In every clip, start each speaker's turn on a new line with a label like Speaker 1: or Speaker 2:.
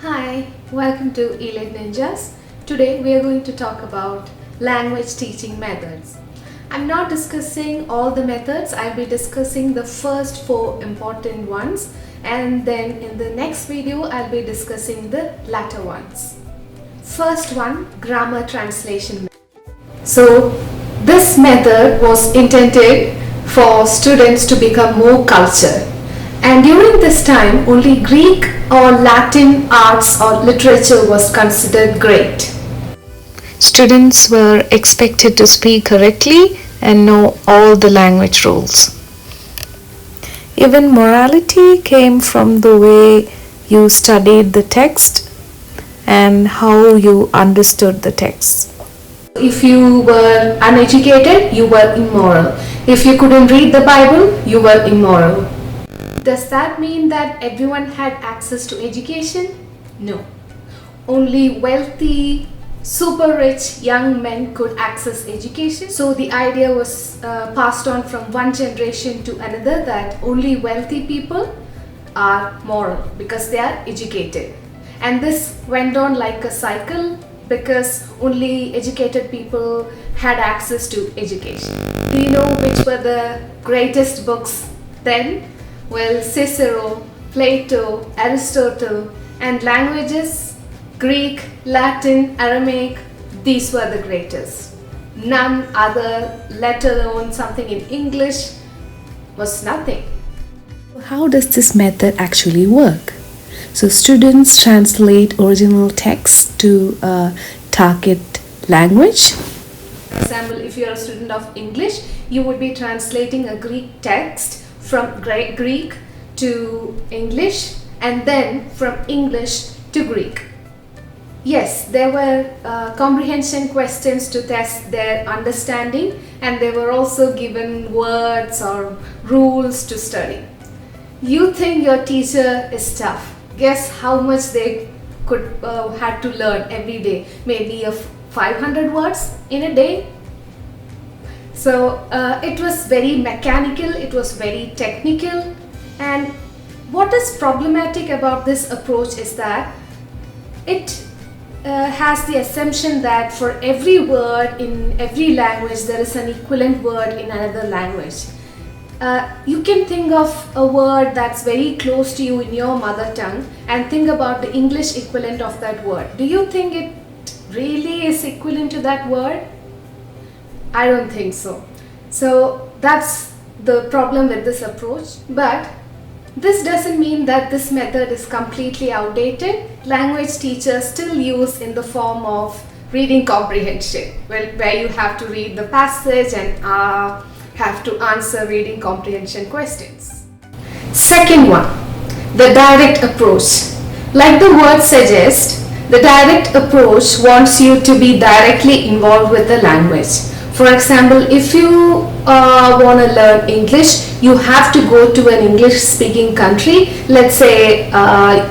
Speaker 1: Hi, welcome to E-Litt Ninjas. Today we are going to talk about language teaching methods. I'm not discussing all the methods, I'll be discussing the first 4 important ones, and then in the next video I'll be discussing the latter ones. First one, grammar translation method. So this method was intended for students to become more cultured. And during this time, only Greek or Latin arts or literature was considered great.
Speaker 2: Students were expected to speak correctly and know all the language rules. Even morality came from the way you studied the text and how you understood the text.
Speaker 1: If you were uneducated, you were immoral. If you couldn't read the Bible, you were immoral. Does that mean that everyone had access to education? No. Only wealthy, super rich young men could access education. So the idea was passed on from one generation to another that only wealthy people are moral because they are educated. And this went on like a cycle because only educated people had access to education. Do you know which were the greatest books then? Well, Cicero, Plato, Aristotle, and languages, Greek, Latin, Aramaic, these were the greatest. None other, let alone something in English, was nothing.
Speaker 2: How does this method actually work? So students translate original text to a target language.
Speaker 1: For example, if you are a student of English, you would be translating a Greek text from Greek to English and then from English to Greek. Yes, there were comprehension questions to test their understanding, and they were also given words or rules to study. You think your teacher is tough. Guess how much they could had to learn every day? Maybe 500 words in a day. So it was very mechanical, it was very technical, and what is problematic about this approach is that it has the assumption that for every word in every language there is an equivalent word in another language. You can think of a word that's very close to you in your mother tongue and think about the English equivalent of that word. Do you think it really is equivalent to that word? I don't think so. So that's the problem with this approach. But this doesn't mean that this method is completely outdated. Language teachers still use in the form of reading comprehension, where you have to read the passage and have to answer reading comprehension questions. Second one, the direct approach. Like the word suggests, the direct approach wants you to be directly involved with the language. For example, if you want to learn English, you have to go to an English speaking country. Let's say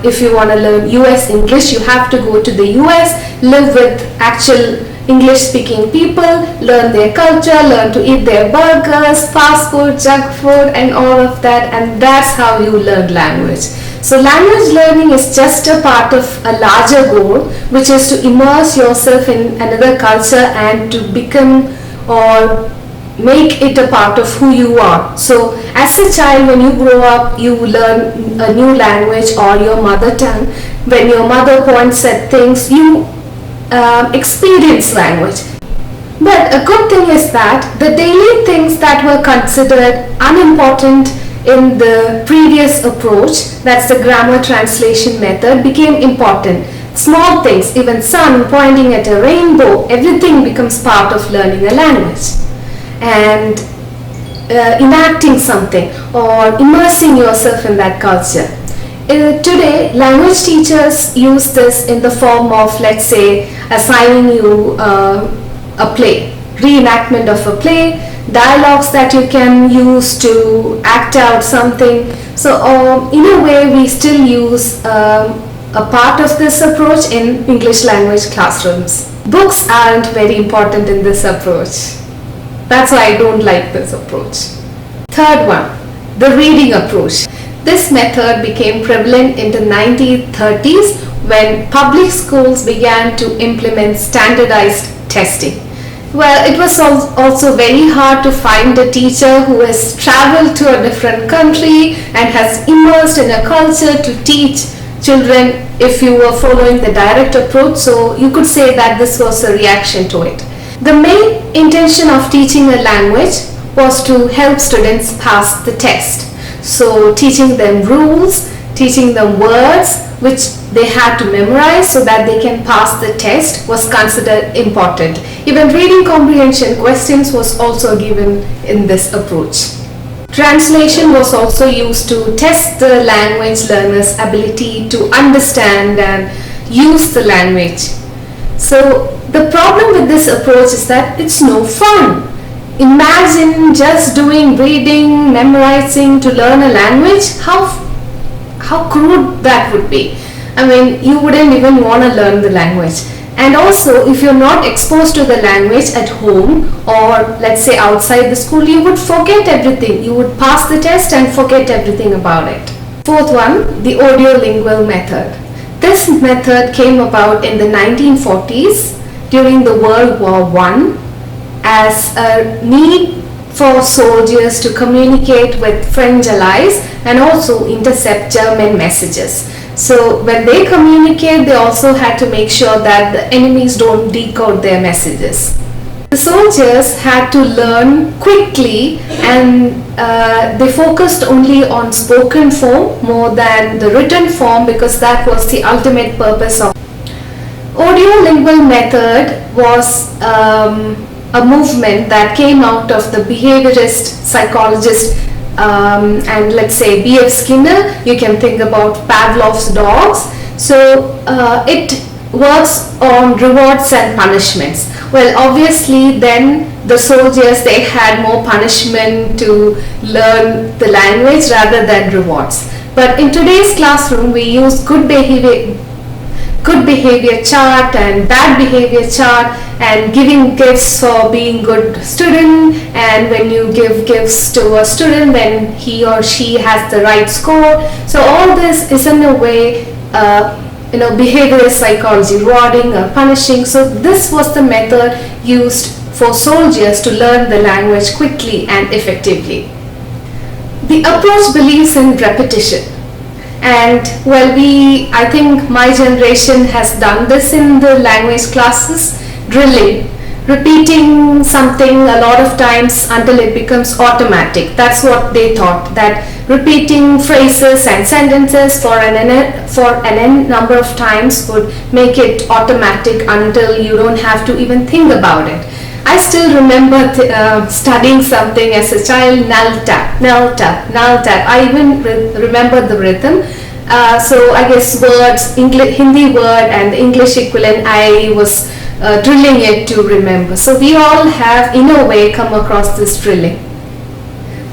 Speaker 1: if you want to learn US English, you have to go to the US, live with actual English speaking people, learn their culture, learn to eat their burgers, fast food, junk food, and all of that, and that's how you learn language. So language learning is just a part of a larger goal, which is to immerse yourself in another culture and to become or make it a part of who you are. So as a child, when you grow up, you learn a new language or your mother tongue. When your mother points at things, you experience language. But a good thing is that the daily things that were considered unimportant in the previous approach, that's the grammar translation method, became important. Small things, even sun pointing at a rainbow, everything becomes part of learning a language. And enacting something or immersing yourself in that culture. Today, language teachers use this in the form of, let's say, assigning you a play, reenactment of a play, dialogues that you can use to act out something. So in a way, we still use a part of this approach in English language classrooms. Books aren't very important in this approach. That's why I don't like this approach. Third one, the reading approach. This method became prevalent in the 1930s when public schools began to implement standardized testing. Well, it was also very hard to find a teacher who has traveled to a different country and has immersed in a culture to teach children if you were following the direct approach. So you could say that this was a reaction to it. The main intention of teaching a language was to help students pass the test. So teaching them rules, teaching them words which they had to memorize so that they can pass the test was considered important. Even reading comprehension questions was also given in this approach. Translation was also used to test the language learner's ability to understand and use the language. So the problem with this approach is that it's no fun. Imagine just doing reading, memorizing to learn a language. How crude that would be. I mean, you wouldn't even want to learn the language. And also, if you're not exposed to the language at home or let's say outside the school, you would forget everything. You would pass the test and forget everything about it. Fourth one, the audiolingual method. This method came about in the 1940s during the World War I as a need for soldiers to communicate with French allies and also intercept German messages. So when they communicate, they also had to make sure that the enemies don't decode their messages. The soldiers had to learn quickly and they focused only on spoken form more than the written form because that was the ultimate purpose of audiolingual method. Was a movement that came out of the behaviorist psychologist and let's say B.F. Skinner. You can think about Pavlov's dogs. So it works on rewards and punishments. Well, obviously then the soldiers, they had more punishment to learn the language rather than rewards. But in today's classroom we use good behavior chart and bad behavior chart and giving gifts for being good student, and when you give gifts to a student when he or she has the right score. So all this is in a way behavioral psychology, rewarding or punishing. So this was the method used for soldiers to learn the language quickly and effectively. The approach believes in repetition. And well, I think my generation has done this in the language classes, drilling, repeating something a lot of times until it becomes automatic. That's what they thought, that repeating phrases and sentences for an n number of times would make it automatic until you don't have to even think about it. I still remember studying something as a child, null tap, null tap, null tap. I even remember the rhythm. So I guess words, Hindi word and the English equivalent, I was drilling it to remember. So we all have in a way come across this drilling.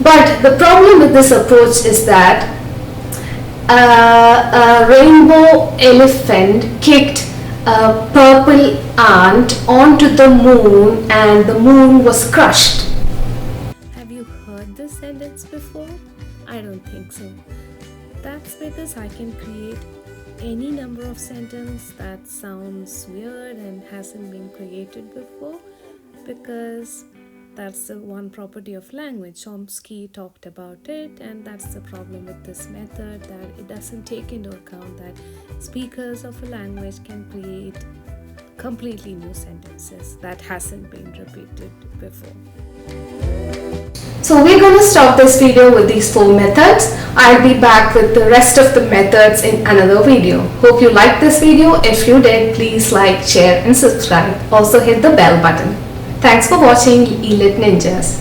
Speaker 1: But the problem with this approach is that a rainbow elephant kicked a purple ant onto the moon and the moon was crushed.
Speaker 2: Have you heard this sentence before? I don't think so. That's because I can create any number of sentences that sounds weird and hasn't been created before, because that's the one property of language. Chomsky talked about it, and that's the problem with this method, that it doesn't take into account that speakers of a language can create completely new sentences that hasn't been repeated before.
Speaker 1: So we're going to stop this video with these 4 methods. I'll be back with the rest of the methods in another video. Hope you liked this video. If you did, please like, share and subscribe. Also hit the bell button. Thanks for watching E-Litt Ninjas.